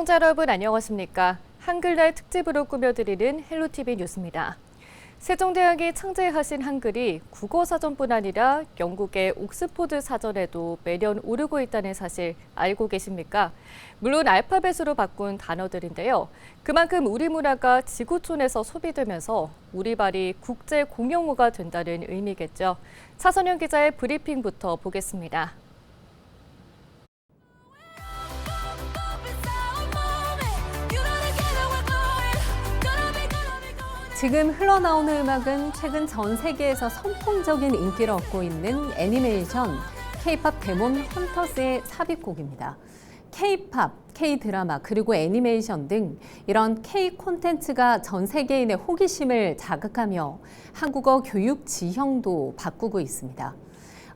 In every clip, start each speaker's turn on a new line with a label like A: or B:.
A: 시청자 여러분 안녕하십니까? 한글날 특집으로 꾸며드리는 헬로티비 뉴스입니다. 세종대왕이 창제하신 한글이 국어사전뿐 아니라 영국의 옥스포드 사전에도 매년 오르고 있다는 사실 알고 계십니까? 물론 알파벳으로 바꾼 단어들인데요. 그만큼 우리 문화가 지구촌에서 소비되면서 우리말이 국제 공용어가 된다는 의미겠죠. 차선영 기자의 브리핑부터 보겠습니다.
B: 지금 흘러나오는 음악은 최근 전 세계에서 선풍적인 인기를 얻고 있는 애니메이션 K-팝 데몬 헌터스의 삽입곡입니다. K-팝, K-드라마, 그리고 애니메이션 등 이런 K 콘텐츠가 전 세계인의 호기심을 자극하며 한국어 교육 지형도 바꾸고 있습니다.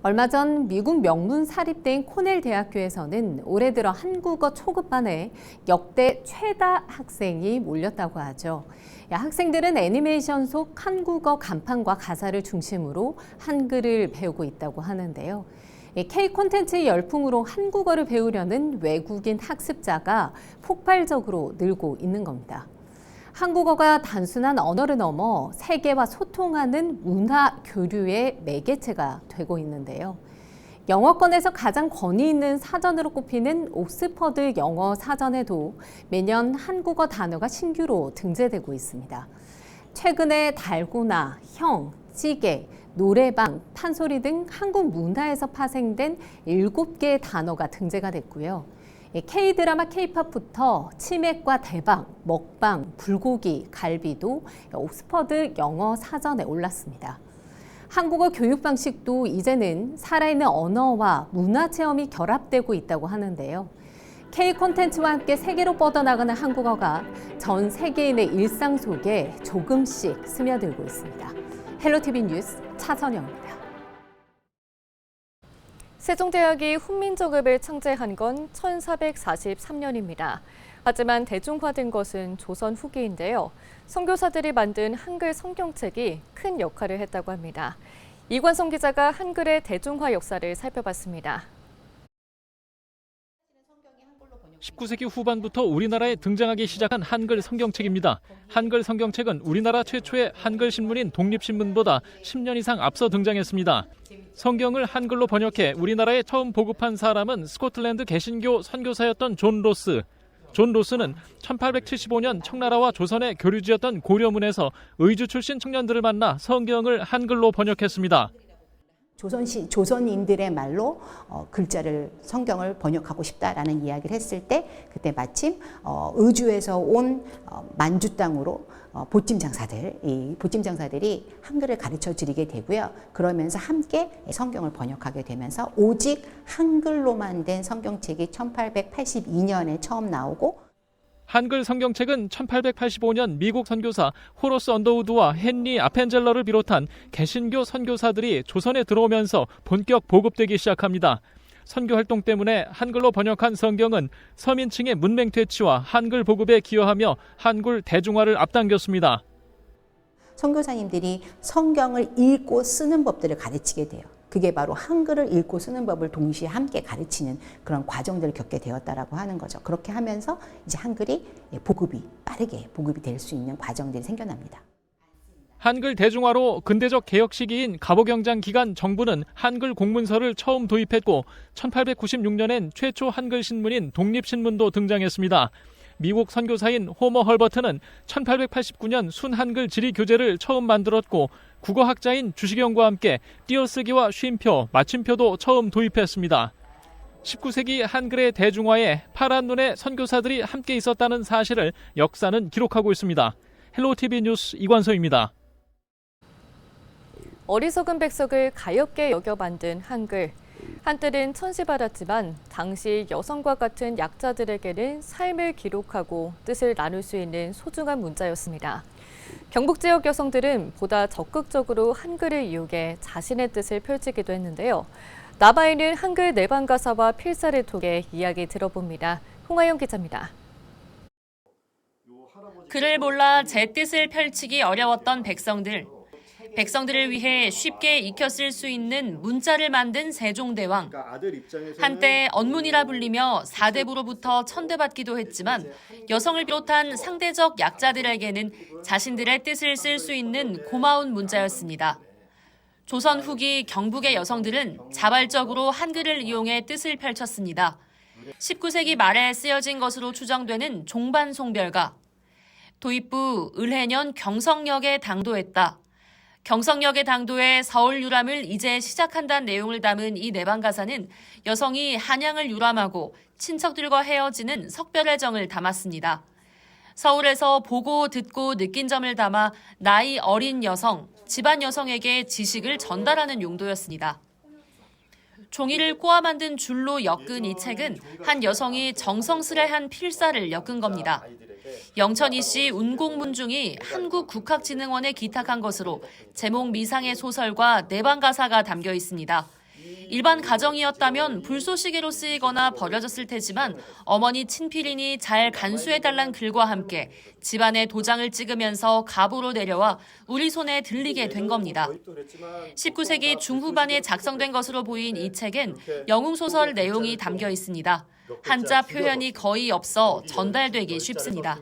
B: 얼마 전 미국 명문 사립대인 코넬 대학교에서는 올해 들어 한국어 초급반에 역대 최다 학생이 몰렸다고 하죠. 학생들은 애니메이션 속 한국어 간판과 가사를 중심으로 한글을 배우고 있다고 하는데요. K 콘텐츠의 열풍으로 한국어를 배우려는 외국인 학습자가 폭발적으로 늘고 있는 겁니다. 한국어가 단순한 언어를 넘어 세계와 소통하는 문화 교류의 매개체가 되고 있는데요. 영어권에서 가장 권위 있는 사전으로 꼽히는 옥스퍼드 영어 사전에도 매년 한국어 단어가 신규로 등재되고 있습니다. 최근에 달고나, 형, 찌개, 노래방, 판소리 등 한국 문화에서 파생된 7개의 단어가 등재가 됐고요. K-드라마, K-팝부터 치맥과 대박, 먹방, 불고기, 갈비도 옥스퍼드 영어 사전에 올랐습니다. 한국어 교육 방식도 이제는 살아있는 언어와 문화 체험이 결합되고 있다고 하는데요. K 콘텐츠와 함께 세계로 뻗어나가는 한국어가 전 세계인의 일상 속에 조금씩 스며들고 있습니다. 헬로티비 뉴스 차선영입니다.
A: 세종대왕이 훈민정음을 창제한 건 1443년입니다. 하지만 대중화된 것은 조선 후기인데요. 선교사들이 만든 한글 성경책이 큰 역할을 했다고 합니다. 이관성 기자가 한글의 대중화 역사를 살펴봤습니다.
C: 19세기 후반부터 우리나라에 등장하기 시작한 한글 성경책입니다. 한글 성경책은 우리나라 최초의 한글 신문인 독립신문보다 10년 이상 앞서 등장했습니다. 성경을 한글로 번역해 우리나라에 처음 보급한 사람은 스코틀랜드 개신교 선교사였던 존 로스. 존 로스는 1875년 청나라와 조선의 교류지였던 고려문에서 의주 출신 청년들을 만나 성경을 한글로 번역했습니다.
D: 조선인들의 말로 글자를 성경을 번역하고 싶다라는 이야기를 했을 때 그때 마침 의주에서 온 만주 땅으로 보찜 장사들이 한글을 가르쳐 드리게 되고요. 그러면서 함께 성경을 번역하게 되면서 오직 한글로만 된 성경책이 1882년에 처음 나오고
C: 한글 성경책은 1885년 미국 선교사 호러스 언더우드와 헨리 아펜젤러를 비롯한 개신교 선교사들이 조선에 들어오면서 본격 보급되기 시작합니다. 선교 활동 때문에 한글로 번역한 성경은 서민층의 문맹 퇴치와 한글 보급에 기여하며 한글 대중화를 앞당겼습니다.
D: 선교사님들이 성경을 읽고 쓰는 법들을 가르치게 돼요. 그게 바로 한글을 읽고 쓰는 법을 동시에 함께 가르치는 그런 과정들을 겪게 되었다라고 하는 거죠. 그렇게 하면서 이제 한글이 빠르게 보급이 될 수 있는 과정들이 생겨납니다.
C: 한글 대중화로 근대적 개혁 시기인 갑오경장 기간 정부는 한글 공문서를 처음 도입했고 1896년엔 최초 한글 신문인 독립신문도 등장했습니다. 미국 선교사인 호머 헐버트는 1889년 순한글 지리교재를 처음 만들었고 국어학자인 주시경과 함께 띄어쓰기와 쉼표, 마침표도 처음 도입했습니다. 19세기 한글의 대중화에 파란 눈의 선교사들이 함께 있었다는 사실을 역사는 기록하고 있습니다. 헬로티비 뉴스 이관서입니다.
A: 어리석은 백석을 가엾게 여겨 만든 한글. 한때는 천시받았지만 당시 여성과 같은 약자들에게는 삶을 기록하고 뜻을 나눌 수 있는 소중한 문자였습니다. 경북 지역 여성들은 보다 적극적으로 한글을 이용해 자신의 뜻을 펼치기도 했는데요. 남아있는 한글 내방 가사와 필사를 통해 이야기 들어봅니다. 홍하영 기자입니다.
E: 글을 몰라 제 뜻을 펼치기 어려웠던 백성들. 백성들을 위해 쉽게 익혀 쓸 수 있는 문자를 만든 세종대왕. 한때 언문이라 불리며 사대부로부터 천대받기도 했지만 여성을 비롯한 상대적 약자들에게는 자신들의 뜻을 쓸 수 있는 고마운 문자였습니다. 조선 후기 경북의 여성들은 자발적으로 한글을 이용해 뜻을 펼쳤습니다. 19세기 말에 쓰여진 것으로 추정되는 종반송별가. 도입부 을해년 경성역에 당도했다. 경성역의 당도에 서울 유람을 이제 시작한다는 내용을 담은 이 내방가사는 여성이 한양을 유람하고 친척들과 헤어지는 석별의 정을 담았습니다. 서울에서 보고 듣고 느낀 점을 담아 나이 어린 여성, 집안 여성에게 지식을 전달하는 용도였습니다. 종이를 꼬아 만든 줄로 엮은 이 책은 한 여성이 정성스레한 필사를 엮은 겁니다. 영천이 씨 운공문중이 한국국학진흥원에 기탁한 것으로 제목 미상의 소설과 내방가사가 담겨 있습니다. 일반 가정이었다면 불쏘시개로 쓰이거나 버려졌을 테지만 어머니 친필이니 잘 간수해달란 글과 함께 집안에 도장을 찍으면서 갑으로 내려와 우리 손에 들리게 된 겁니다. 19세기 중후반에 작성된 것으로 보인 이 책엔 영웅소설 내용이 담겨 있습니다. 한자 표현이 거의 없어 전달되기 쉽습니다.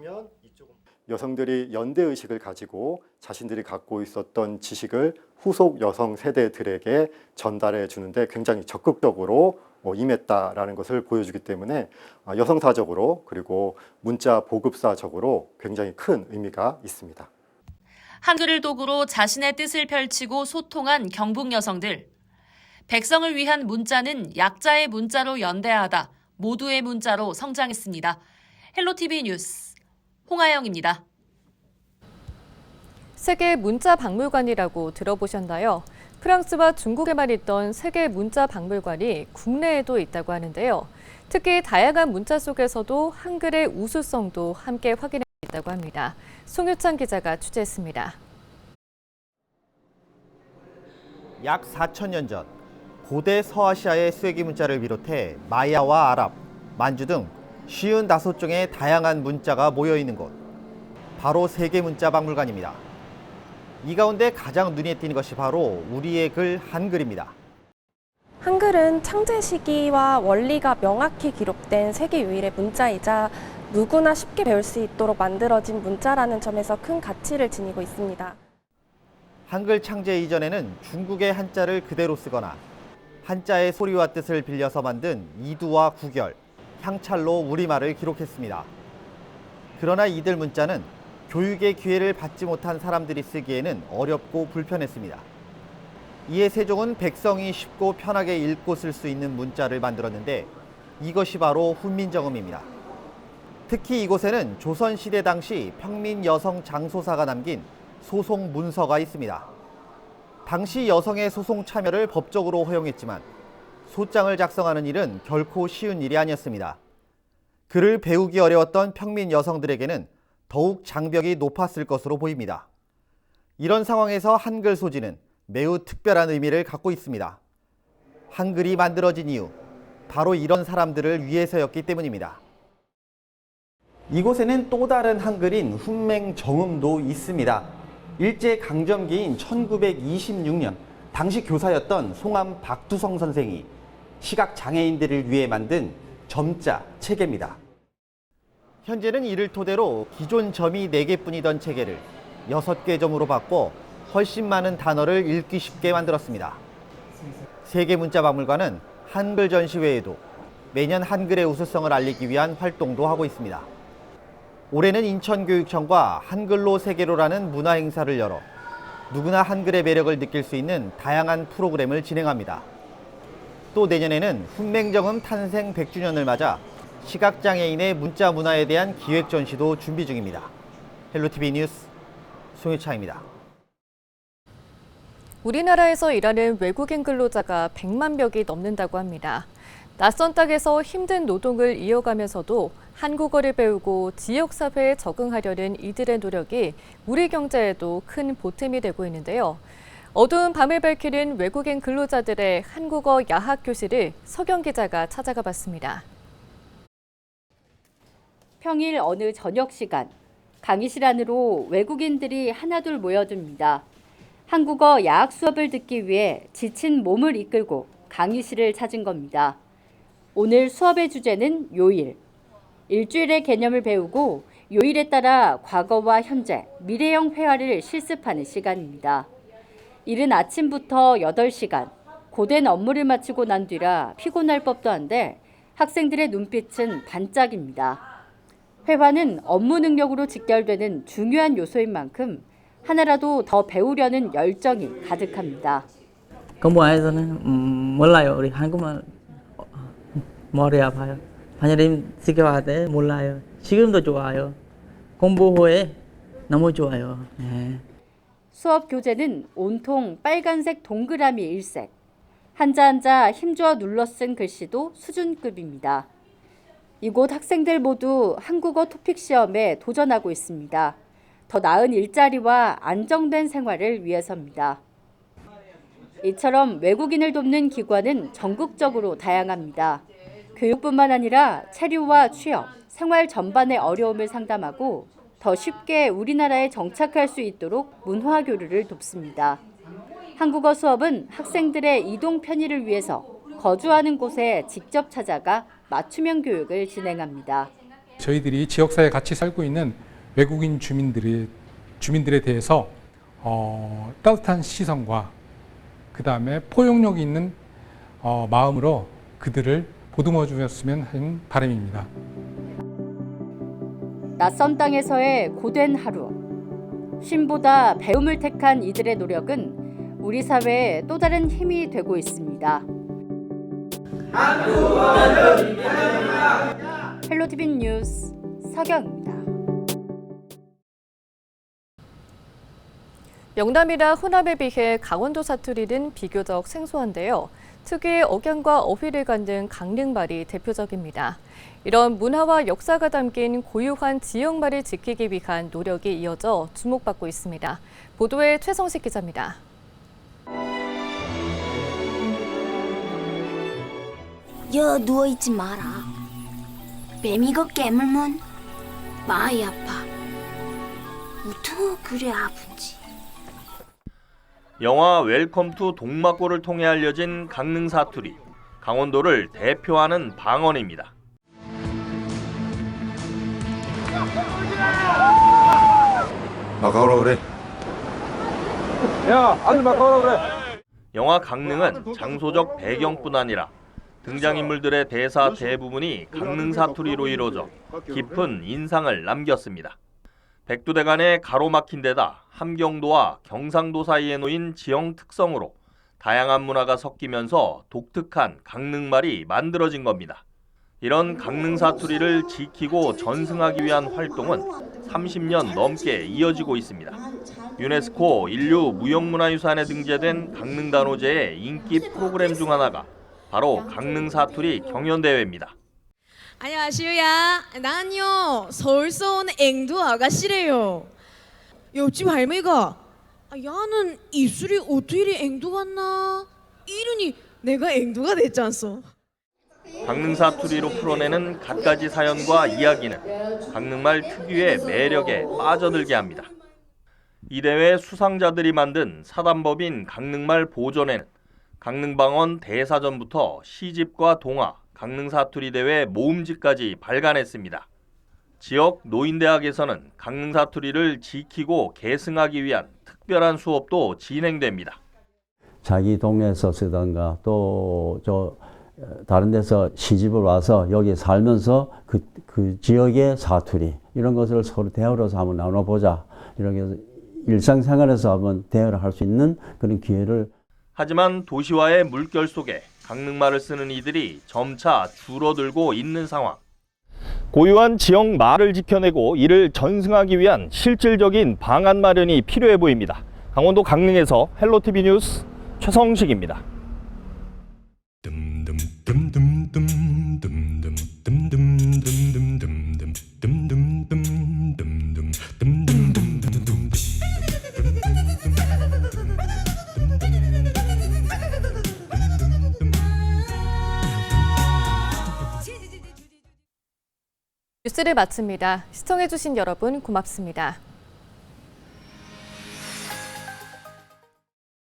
F: 여성들이 연대의식을 가지고 자신들이 갖고 있었던 지식을 후속 여성 세대들에게 전달해 주는데 굉장히 적극적으로 임했다라는 것을 보여주기 때문에 여성사적으로 그리고 문자 보급사적으로 굉장히 큰 의미가 있습니다.
E: 한글을 도구로 자신의 뜻을 펼치고 소통한 경북 여성들. 백성을 위한 문자는 약자의 문자로 연대하다. 모두의 문자로 성장했습니다. 헬로티비 뉴스 홍아영입니다.
A: 세계 문자 박물관이라고 들어보셨나요? 프랑스와 중국에만 있던 세계 문자 박물관이 국내에도 있다고 하는데요. 특히 다양한 문자 속에서도 한글의 우수성도 함께 확인할 수 있다고 합니다. 송유찬 기자가 취재했습니다.
G: 약 4,000년 전 고대 서아시아의 수액이 문자를 비롯해 마야와 아랍, 만주 등 55종의 다양한 문자가 모여 있는 곳. 바로 세계 문자 박물관입니다. 이 가운데 가장 눈에 띄는 것이 바로 우리의 글 한글입니다.
H: 한글은 창제 시기와 원리가 명확히 기록된 세계 유일의 문자이자 누구나 쉽게 배울 수 있도록 만들어진 문자라는 점에서 큰 가치를 지니고 있습니다.
G: 한글 창제 이전에는 중국의 한자를 그대로 쓰거나 한자의 소리와 뜻을 빌려서 만든 이두와 구결, 향찰로 우리말을 기록했습니다. 그러나 이들 문자는 교육의 기회를 받지 못한 사람들이 쓰기에는 어렵고 불편했습니다. 이에 세종은 백성이 쉽고 편하게 읽고 쓸 수 있는 문자를 만들었는데 이것이 바로 훈민정음입니다. 특히 이곳에는 조선시대 당시 평민 여성 장소사가 남긴 소송 문서가 있습니다. 당시 여성의 소송 참여를 법적으로 허용했지만 소장을 작성하는 일은 결코 쉬운 일이 아니었습니다. 글을 배우기 어려웠던 평민 여성들에게는 더욱 장벽이 높았을 것으로 보입니다. 이런 상황에서 한글 소지는 매우 특별한 의미를 갖고 있습니다. 한글이 만들어진 이유, 바로 이런 사람들을 위해서였기 때문입니다. 이곳에는 또 다른 한글인 훈맹정음도 있습니다. 일제강점기인 1926년 당시 교사였던 송암 박두성 선생이 시각장애인들을 위해 만든 점자 체계입니다. 현재는 이를 토대로 기존 점이 4개뿐이던 체계를 6개 점으로 바꿔 훨씬 많은 단어를 읽기 쉽게 만들었습니다. 세계문자박물관은 한글 전시 외에도 매년 한글의 우수성을 알리기 위한 활동도 하고 있습니다. 올해는 인천교육청과 한글로 세계로라는 문화행사를 열어 누구나 한글의 매력을 느낄 수 있는 다양한 프로그램을 진행합니다. 또 내년에는 훈맹정음 탄생 100주년을 맞아 시각장애인의 문자 문화에 대한 기획 전시도 준비 중입니다. 헬로티비 뉴스 송유차입니다.
A: 우리나라에서 일하는 외국인 근로자가 100만 명이 넘는다고 합니다. 낯선 땅에서 힘든 노동을 이어가면서도 한국어를 배우고 지역사회에 적응하려는 이들의 노력이 우리 경제에도 큰 보탬이 되고 있는데요. 어두운 밤을 밝히는 외국인 근로자들의 한국어 야학 교실을 서경 기자가 찾아가 봤습니다.
I: 평일 어느 저녁 시간, 강의실 안으로 외국인들이 하나둘 모여듭니다. 한국어 야학 수업을 듣기 위해 지친 몸을 이끌고 강의실을 찾은 겁니다. 오늘 수업의 주제는 요일. 일주일의 개념을 배우고 요일에 따라 과거와 현재, 미래형 회화를 실습하는 시간입니다. 이른 아침부터 8시간, 고된 업무를 마치고 난 뒤라 피곤할 법도 한데 학생들의 눈빛은 반짝입니다. 회화는 업무 능력으로 직결되는 중요한 요소인 만큼 하나라도 더 배우려는 열정이 가득합니다.
J: 공부해서는 몰라요. 우리 한국말 머리 아파요. 반여름 지켜봐야 돼. 몰라요. 지금도 좋아요. 공부 후에 너무 좋아요. 네.
I: 수업 교재는 온통 빨간색 동그라미 일색. 한자 한자 힘주어 눌러 쓴 글씨도 수준급입니다. 이곳 학생들 모두 한국어 토픽 시험에 도전하고 있습니다. 더 나은 일자리와 안정된 생활을 위해서입니다. 이처럼 외국인을 돕는 기관은 전국적으로 다양합니다. 교육뿐만 아니라 체류와 취업, 생활 전반의 어려움을 상담하고 더 쉽게 우리나라에 정착할 수 있도록 문화 교류를 돕습니다. 한국어 수업은 학생들의 이동 편의를 위해서 거주하는 곳에 직접 찾아가 맞춤형 교육을 진행합니다.
K: 저희들이 지역사회에 같이 살고 있는 외국인 주민들에 대해서 따뜻한 시선과 그 다음에 포용력 있는 마음으로 그들을 보듬어 주셨으면 하는 바람입니다.
I: 낯선 땅에서의 고된 하루. 쉼보다 배움을 택한 이들의 노력은 우리 사회에 또 다른 힘이 되고 있습니다. 헬로티비 뉴스 서경입니다.
A: 영남이나 호남에 비해 강원도 사투리는 비교적 생소한데요. 특유의 억양과 어휘를 갖는 강릉말이 대표적입니다. 이런 문화와 역사가 담긴 고유한 지역말을 지키기 위한 노력이 이어져 주목받고 있습니다. 보도에 최성식 기자입니다.
L: 여 누워있지 마라. 뱀이가 깨물면 많이 아파. 어떻게 그래 아픈지.
M: 영화 웰컴 투 동막골을 통해 알려진 강릉 사투리, 강원도를 대표하는 방언입니다.
N: 막아오라 그래. 야, 아들 막아오라 그래.
M: 영화 강릉은 장소적 배경뿐 아니라 등장인물들의 대사 대부분이 강릉 사투리로 이루어져 깊은 인상을 남겼습니다. 백두대간에 가로막힌 데다 함경도와 경상도 사이에 놓인 지형 특성으로 다양한 문화가 섞이면서 독특한 강릉말이 만들어진 겁니다. 이런 강릉 사투리를 지키고 전승하기 위한 활동은 30년 넘게 이어지고 있습니다. 유네스코 인류 무형문화유산에 등재된 강릉단오제의 인기 프로그램 중 하나가 바로 강릉 사투리 경연대회입니다.
O: 안녕하세요. 난요 서울서 온 앵두 아가씨래요. 옆집 할머니가 야는 입술이 어떻게 이리 앵두 같나? 이러니 내가 앵두가 됐지 않소.
M: 강릉 사투리로 풀어내는 갖가지 사연과 이야기는 강릉말 특유의 매력에 빠져들게 합니다. 이 대회 수상자들이 만든 사단법인 강릉말 보존회는 강릉방언 대사전부터 시집과 동화, 강릉 사투리 대회 모음집까지 발간했습니다. 지역 노인대학에서는 강릉 사투리를 지키고 계승하기 위한 특별한 수업도 진행됩니다.
P: 자기 동네에서 쓰던가 또 다른 데서 시집을 와서 여기 살면서 그 지역의 사투리 이런 것을 서로 대화로서 한번 나눠보자. 이렇게 일상생활에서 한번 대화를 할 수 있는 그런 기회를.
M: 하지만 도시와의 물결 속에 강릉말을 쓰는 이들이 점차 줄어들고 있는 상황. 고유한 지역 말을 지켜내고 이를 전승하기 위한 실질적인 방안 마련이 필요해 보입니다. 강원도 강릉에서 헬로티비 뉴스 최성식입니다.
A: 뉴스를 마칩니다. 시청해주신 여러분 고맙습니다.